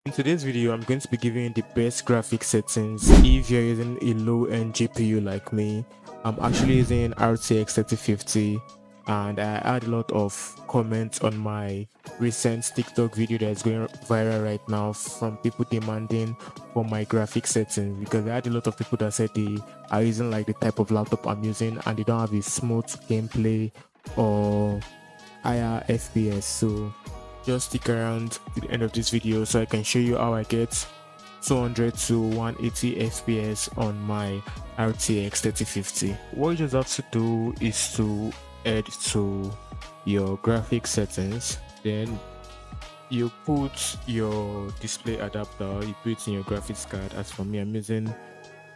In today's video, I'm going to be giving you the best graphic settings if you're using a low-end GPU like me. I'm actually using an RTX 3050, and I had a lot of comments on my recent TikTok video that's going viral right now from people demanding for my graphic settings, because I had a lot of people that said they are using like the type of laptop I'm using and they don't have a smooth gameplay or higher FPS. So just stick around to the end of this video so I can show you how I get 200 to 180 FPS on my RTX 3050. What you just have to do is to head to your graphic settings, then you put your display adapter, you put it in your graphics card. As for me, I'm using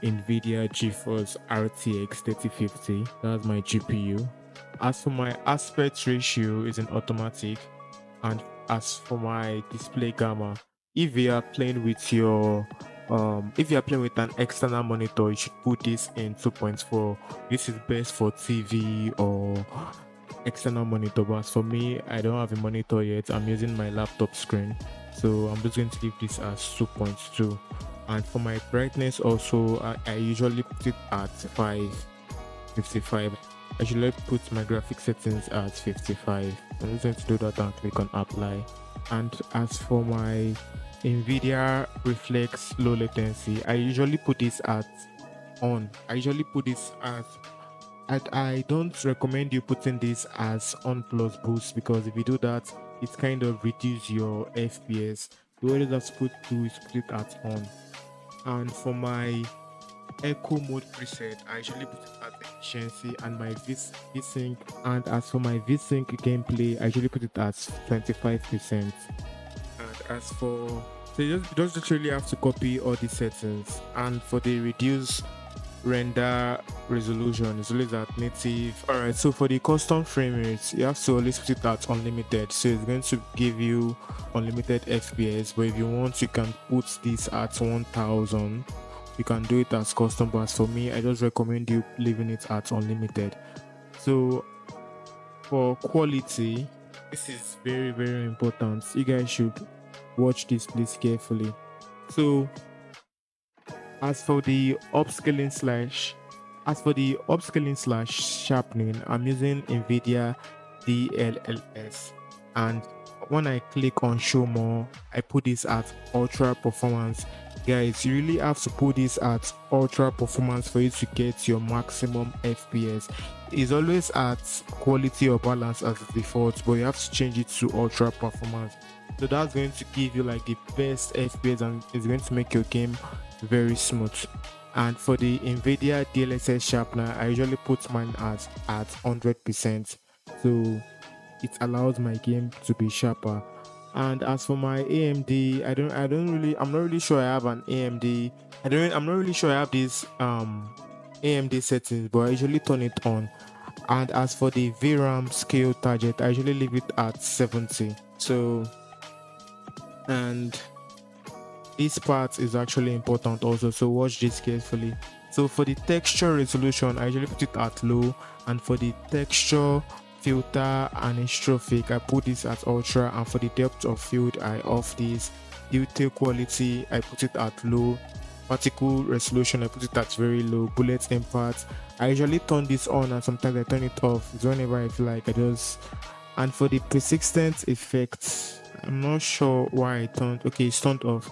Nvidia GeForce RTX 3050. That's my GPU. As for my aspect ratio, is in automatic, and as for my display gamma, if you are playing with your if you are playing with an external monitor, you should put this in 2.4. This is best for TV or external monitor, but as for me, I don't have a monitor yet. I'm using my laptop screen, so I'm just going to leave this as 2.2. And for my brightness also, I usually put it at 555. I usually put my graphic settings at 55. I'm just going to do that and click on apply. And as for my Nvidia reflex low latency, I usually put this at on. I usually put this as I don't recommend you putting this as on plus boost, because if you do that, it kind of reduce your FPS. The way that's put to is put it at on. And for my echo mode preset, I usually put it at efficiency and my VSync. And as for my VSync gameplay, I usually put it at 25%. And as for you just literally have to copy all these settings. And for the reduce render resolution, it's always at native. Alright, so for the custom frame rates, you have to always put it at unlimited, so it's going to give you unlimited FPS. But if you want, you can put this at 1000. You can do it as custom, but as for me, I just recommend you leaving it at unlimited. So for quality, this is very, very important. You guys should watch this please carefully. So as for the upscaling slash sharpening, I'm using Nvidia DLLS, and when I click on show more, I put this at ultra performance. Guys, you really have to put this at ultra performance for you to get your maximum FPS. It's always at quality or balance as default, but you have to change it to ultra performance. So that's going to give you like the best FPS, and it's going to make your game very smooth. And for the Nvidia DLSS sharpener, I usually put mine at 100%, so it allows my game to be sharper. And as for my AMD, I'm not really sure I have an AMD. I'm not really sure I have this AMD settings, but I usually turn it on. And as for the VRAM scale target, I usually leave it at 70. So, and this part is actually important also, so watch this carefully. So for the texture resolution, I usually put it at low, and for the texture filter anistrophic, I put this at ultra, and for the depth of field, I off this. Detail quality, I put it at low. Particle resolution, I put it at very low. Bullet impact, I usually turn this on, and sometimes I turn it off. It's whenever I feel like I just. And for the persistent effects, I'm not sure why I turned. Okay, it's turned off.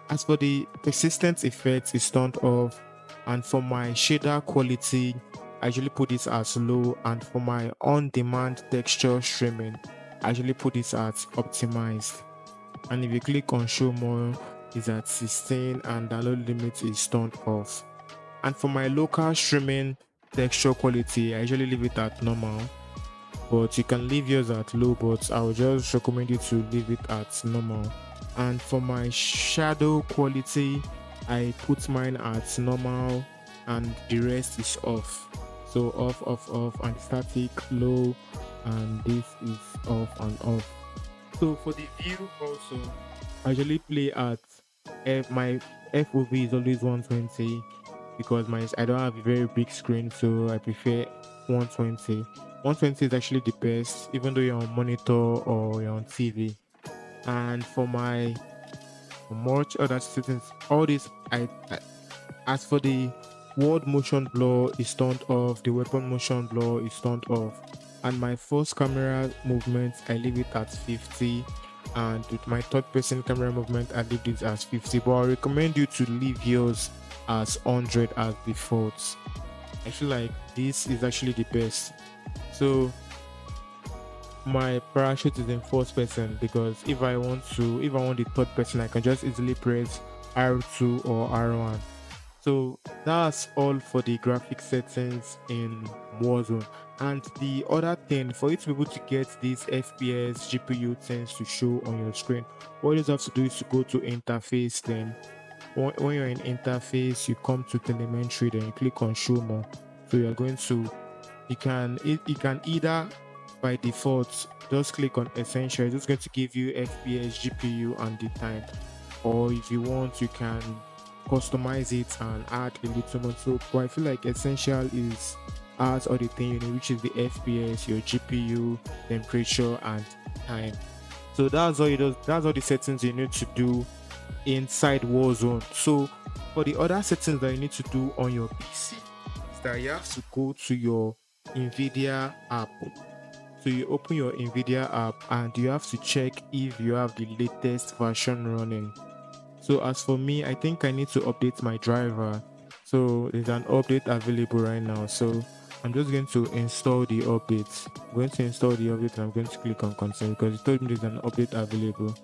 As for the persistent effects, it's turned off. And for my shader quality, I usually put this as low. And for my on-demand texture streaming, I usually put this at optimized. And if you click on show more, it's at 16, and download limit is turned off. And for my local streaming texture quality, I usually leave it at normal, but you can leave yours at low, but I would just recommend you to leave it at normal. And for my shadow quality, I put mine at normal, and the rest is off. So off, and static low, and this is off and off. So for the view also, I usually play at my FOV is always 120, because I don't have a very big screen, so I prefer 120. 120 is actually the best, even though you're on monitor or you're on TV. And for my much other settings. All this I as for the world motion blur is turned off, the weapon motion blur is turned off, and my first camera movement I leave it at 50, and with my third person camera movement I leave it as 50. But I recommend you to leave yours as 100 as default. I feel like this is actually the best. So my parachute is in first person because if I want the third person, I can just easily press R2 or R1. So that's all for the graphic settings in Warzone. And the other thing, for you to be able to get these FPS GPU things to show on your screen, what you just have to do is to go to interface. Then when you're in interface, you come to telemetry, then you click on show more. So you're going to you can either by default just click on essential. It's just going to give you FPS GPU and the time, or if you want you can customize it and add a little more. So but I feel like essential is as all the thing you need, which is the FPS, your GPU, temperature and time. So that's all it does. That's all the settings you need to do inside Warzone. So for the other settings that you need to do on your PC is that you have to go to your Nvidia app. So you open your Nvidia app and you have to check if you have the latest version running. So as for me, I think I need to update my driver. So there's an update available right now. So I'm just going to install the update. I'm going to install the update and I'm going to click on continue because it told me there's an update available.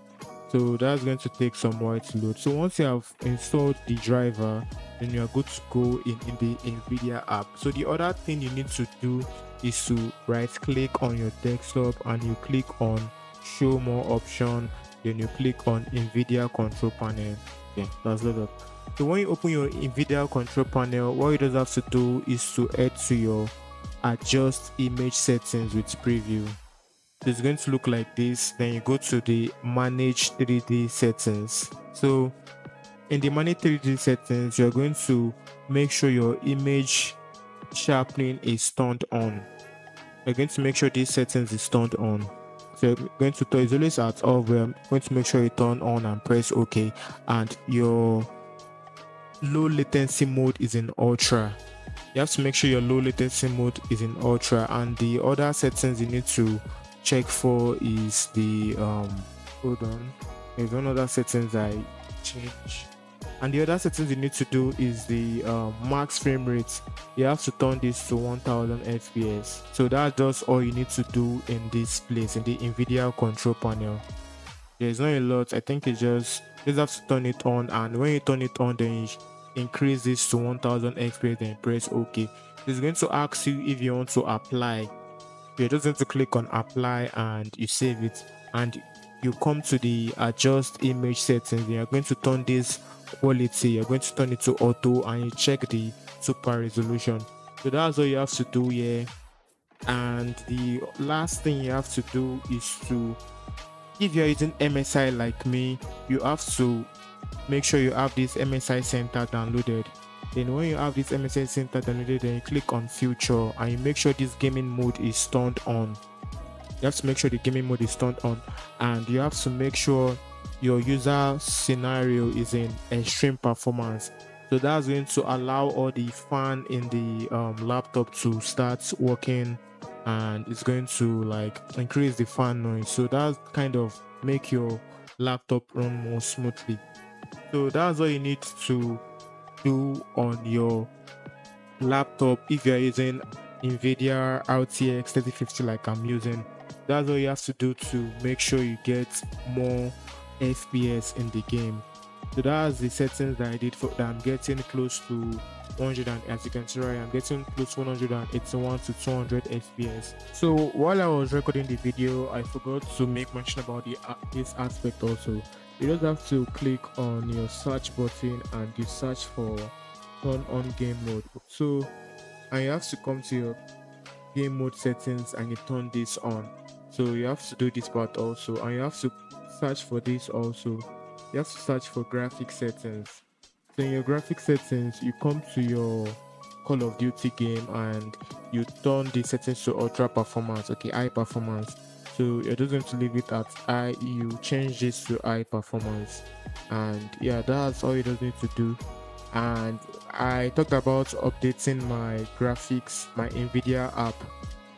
So that's going to take some while to load. So once you have installed the driver, then you are good to go in the Nvidia app. So the other thing you need to do is to right click on your desktop and you click on show more option, then you click on Nvidia control panel. Okay, that's loaded up. So when you open your Nvidia control panel, what you just have to do is to head to your adjust image settings with preview. It's going to look like this. Then you go to the manage 3D settings. So in the manage 3D settings, you're going to make sure your image sharpening is turned on. You're going to make sure these settings is turned on. So you're going to turn, it's always at off, but I'm going to make sure you turn on and press OK. And your low latency mode is in ultra. You have to make sure your low latency mode is in ultra. And the other settings you need to check for is the hold on, there's one other settings I change, and the other settings you need to do is the max frame rate. You have to turn this to 1000 fps. So that's just all you need to do in this place, in the Nvidia control panel. There's not a lot. I think it just have to turn it on, and when you turn it on, then you increase this to 1000 fps, then press OK. It's going to ask you if you want to apply. You're just going to click on apply and you save it, and you come to the adjust image settings. You're going to turn this quality, you're going to turn it to auto, and you check the super resolution. So that's all you have to do here. And the last thing you have to do is to, if you're using MSI like me, you have to make sure you have this MSI Center downloaded. Then when you have this MSI Center downloaded, then you click on future and you make sure this gaming mode is turned on. You have to make sure the gaming mode is turned on, and you have to make sure your user scenario is in extreme performance. So that's going to allow all the fan in the laptop to start working, and it's going to like increase the fan noise. So that kind of make your laptop run more smoothly. So that's all you need to do on your laptop if you're using Nvidia RTX 3050 like I'm using. That's all you have to do to make sure you get more FPS in the game. So that's the settings that I did for that. I'm getting close to 100, and as you can see right, I'm getting close to 181 to 200 FPS. So while I was recording the video, I forgot to make mention about this aspect also. You just have to click on your search button and you search for turn on game mode. So and you have to come to your game mode settings and you turn this on. So you have to do this part also, and you have to search for this also. You have to search for graphic settings. So in your graphic settings, you come to your Call of Duty game and you turn the settings to ultra performance, okay, high performance. So you're just going to leave it at high. You change this to high performance, and yeah, that's all you just need to do. And I talked about updating my graphics, my Nvidia app.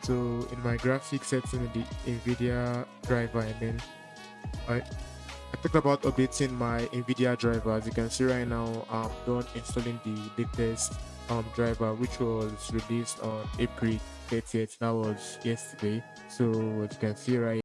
So in my graphics setting, in the Nvidia driver, I I talked about updating my Nvidia driver. As you can see right now, I'm done installing the latest driver, which was released on April 30th. That was yesterday. So as you can see right